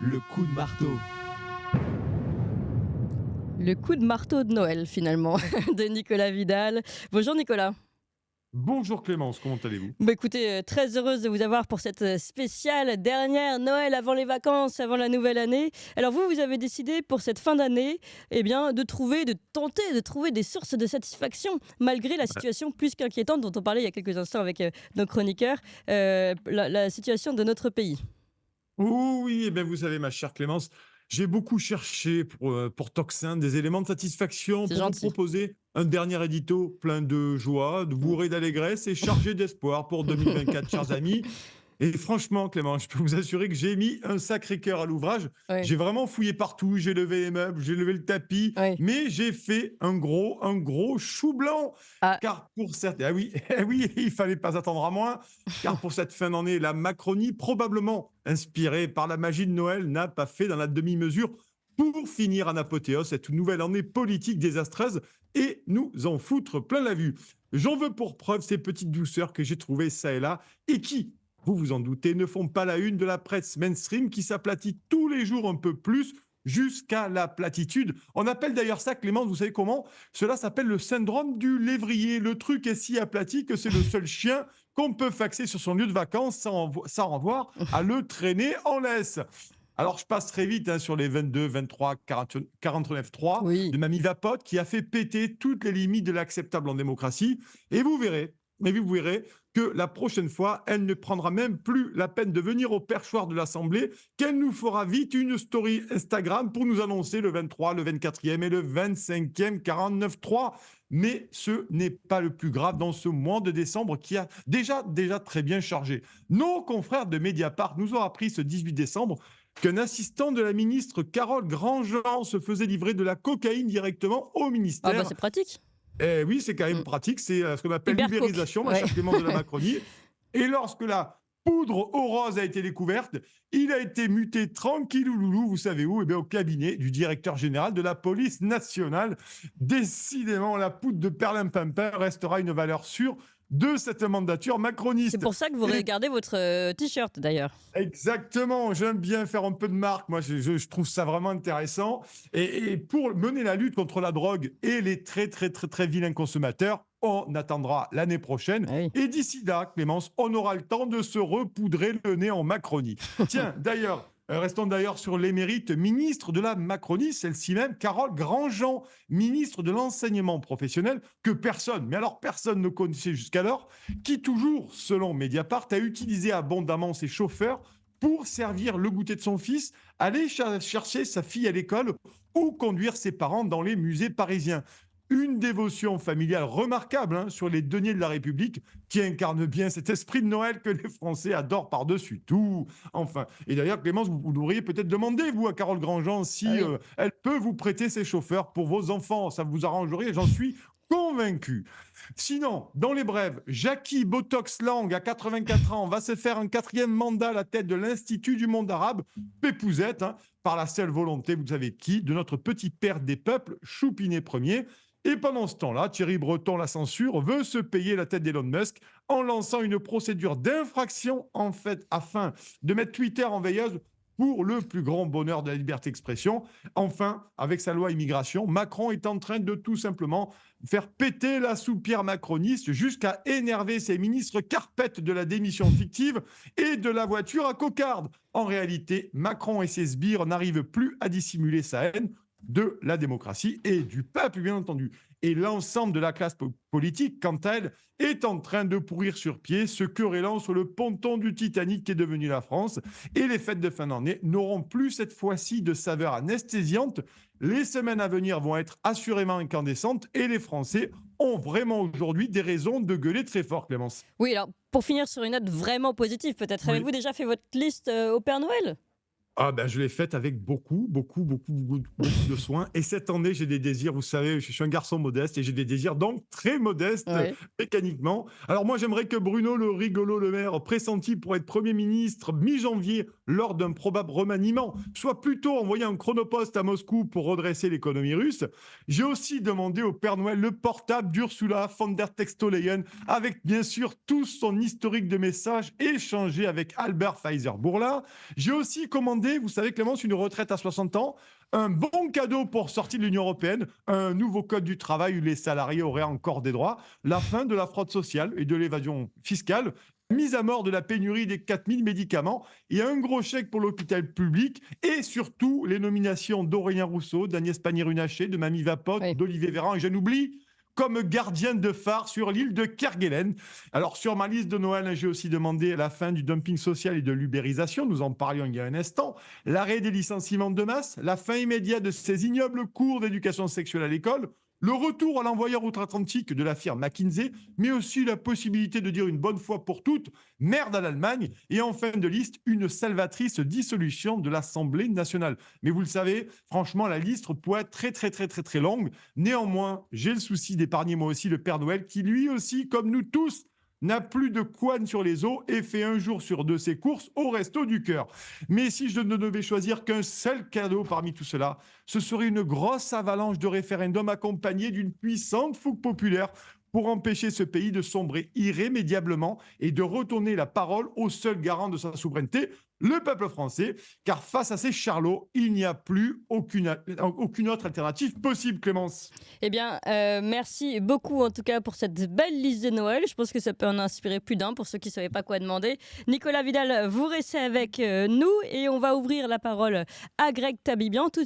le coup de marteau. Le coup de marteau de Noël, finalement, de Nicolas Vidal. Bonjour Nicolas. Bonjour Clémence, comment allez-vous? Bah écoutez, très heureuse de vous avoir pour cette spéciale dernière Noël avant les vacances, avant la nouvelle année. Alors vous avez décidé pour cette fin d'année, eh bien, de tenter de trouver des sources de satisfaction, malgré la Bah, situation plus qu'inquiétante dont on parlait il y a quelques instants avec nos chroniqueurs, la situation de notre pays. oui, eh bien, vous savez, ma chère Clémence, j'ai beaucoup cherché pour Toxin des éléments de satisfaction C'est pour vous gentil. proposer un dernier édito plein de joie, de bourré d'allégresse et chargé d'espoir pour 2024, chers amis. Et franchement, Clément, je peux vous assurer que j'ai mis un sacré cœur à l'ouvrage. Oui, J'ai vraiment fouillé partout, j'ai levé les meubles, j'ai levé le tapis, oui. mais j'ai fait un gros chou blanc. Ah, Car pour certains, ah oui, eh oui, il fallait pas attendre à moins, car pour cette fin d'année, la Macronie, probablement inspirée par la magie de Noël, n'a pas fait dans la demi-mesure pour finir en apothéose cette nouvelle année politique désastreuse et nous en foutre plein la vue. J'en veux pour preuve ces petites douceurs que j'ai trouvées ça et là et qui, vous vous en doutez, ne font pas la une de la presse mainstream qui s'aplatit tous les jours un peu plus jusqu'à la platitude. On appelle d'ailleurs ça, Clément, vous savez comment? Cela s'appelle le syndrome du lévrier. Le truc est si aplati que c'est le seul chien qu'on peut faxer sur son lieu de vacances sans avoir à le traîner en laisse. Alors, je passe très vite sur les 22, 23, 40, 49.3 oui. de Mamie Vapote qui a fait péter toutes les limites de l'acceptable en démocratie. Et vous verrez que la prochaine fois, elle ne prendra même plus la peine de venir au perchoir de l'Assemblée, qu'elle nous fera vite une story Instagram pour nous annoncer le 23, le 24e et le 25e 49.3. Mais ce n'est pas le plus grave dans ce mois de décembre qui a déjà très bien chargé. Nos confrères de Mediapart nous ont appris ce 18 décembre qu'un assistant de la ministre Carole Grandjean se faisait livrer de la cocaïne directement au Ah bah ministère. c'est pratique. Eh oui, c'est quand même Mm. pratique, c'est ce qu'on appelle Uber Coke. l'ubérisation, ma Ouais. chère Clémence de la Macronie. Et lorsque la poudre au rose a été découverte, il a été muté tranquillou loulou, vous savez où? Eh bien, au cabinet du directeur général de la police nationale. Décidément, la poudre de perlimpinpin restera une valeur sûre de cette mandature C'est macroniste. pour ça que vous Et regardez votre t-shirt d'ailleurs. exactement, j'aime bien faire un peu de marque, moi je trouve ça vraiment intéressant. Et pour mener la lutte contre la drogue et les très très très très vilains consommateurs, on attendra l'année prochaine. Ah oui. Et d'ici là, Clémence, on aura le temps de se repoudrer le nez en Macronie. Tiens, d'ailleurs, restons d'ailleurs sur l'émérite ministre de la Macronie, celle-ci même, Carole Grandjean, ministre de l'enseignement professionnel, que personne, mais alors personne ne connaissait jusqu'alors, qui toujours, selon Mediapart, a utilisé abondamment ses chauffeurs pour servir le goûter de son fils, aller chercher sa fille à l'école ou conduire ses parents dans les musées parisiens. Une dévotion familiale remarquable sur les deniers de la République qui incarne bien cet esprit de Noël que les Français adorent par-dessus tout. Enfin, et d'ailleurs, Clémence, vous devriez peut-être demander, vous, à Carole Grandjean, Ah si oui. elle peut vous prêter ses chauffeurs pour vos enfants. Ça vous arrangerait, j'en suis convaincu. Sinon, dans les brèves, Jackie Botox Lang, à 84 ans, va se faire un quatrième mandat à la tête de l'Institut du monde arabe, Pépouzette, par la seule volonté, vous savez qui, de notre petit père des peuples, Choupinet Ier. Et pendant ce temps-là, Thierry Breton, la censure, veut se payer la tête d'Elon Musk en lançant une procédure d'infraction, en fait, afin de mettre Twitter en veilleuse pour le plus grand bonheur de la liberté d'expression. Enfin, avec sa loi immigration, Macron est en train de tout simplement faire péter la soupière macroniste jusqu'à énerver ses ministres carpettes de la démission fictive et de la voiture à cocarde. En réalité, Macron et ses sbires n'arrivent plus à dissimuler sa haine de la démocratie et du peuple, bien entendu. Et l'ensemble de la classe politique, quant à elle, est en train de pourrir sur pied, se querellant sur le ponton du Titanic qui est devenu la France. Et les fêtes de fin d'année n'auront plus cette fois-ci de saveur anesthésiante. Les semaines à venir vont être assurément incandescentes et les Français ont vraiment aujourd'hui des raisons de gueuler très fort, Clémence. Oui, alors pour finir sur une note vraiment positive, peut-être Oui. avez-vous déjà fait votre liste au Père Noël? Ah ben, je l'ai faite avec beaucoup de soin. Et cette année, j'ai des désirs, vous savez, je suis un garçon modeste et j'ai des désirs donc très modestes Ouais. mécaniquement. Alors moi, j'aimerais que Bruno le rigolo Le Maire, pressenti pour être Premier ministre mi-janvier lors d'un probable remaniement, soit plutôt envoyé un chronopost à Moscou pour redresser l'économie russe. J'ai aussi demandé au Père Noël le portable d'Ursula von der Textoleyen avec bien sûr tout son historique de messages échangés avec Albert Pfizer-Bourla. J'ai aussi commandé trouvé, vous savez Clémence, une retraite à 60 ans, un bon cadeau pour sortir de l'Union européenne, un nouveau code du travail où les salariés auraient encore des droits, la fin de la fraude sociale et de l'évasion fiscale, mise à mort de la pénurie des 4000 médicaments et un gros chèque pour l'hôpital public et surtout les nominations d'Aurélien Rousseau, d'Agnès Pannier-Runacher, de Mamie Vapote, Oui. d'Olivier Véran et j'en oublie comme gardien de phare sur l'île de Kerguelen. Alors, sur ma liste de Noël, j'ai aussi demandé la fin du dumping social et de l'ubérisation. Nous en parlions il y a un instant. L'arrêt des licenciements de masse, la fin immédiate de ces ignobles cours d'éducation sexuelle à l'école, le retour à l'envoyeur outre-Atlantique de la firme McKinsey, mais aussi la possibilité de dire une bonne fois pour toutes merde à l'Allemagne. Et en fin de liste, une salvatrice dissolution de l'Assemblée nationale. Mais vous le savez, franchement, la liste pourrait être très, très, très, très, très longue. Néanmoins, j'ai le souci d'épargner moi aussi le Père Noël qui, lui aussi, comme nous tous, n'a plus de couenne sur les os et fait un jour sur deux ses courses au Resto du Cœur. Mais si je ne devais choisir qu'un seul cadeau parmi tout cela, ce serait une grosse avalanche de référendums accompagnée d'une puissante fougue populaire pour empêcher ce pays de sombrer irrémédiablement et de retourner la parole au seul garant de sa souveraineté, le peuple français, car face à ces charlots, il n'y a plus aucune autre alternative possible, Clémence. Eh bien, merci beaucoup en tout cas pour cette belle liste de Noël. Je pense que ça peut en inspirer plus d'un pour ceux qui ne savaient pas quoi demander. Nicolas Vidal, vous restez avec nous et on va ouvrir la parole à Greg Tabibian tout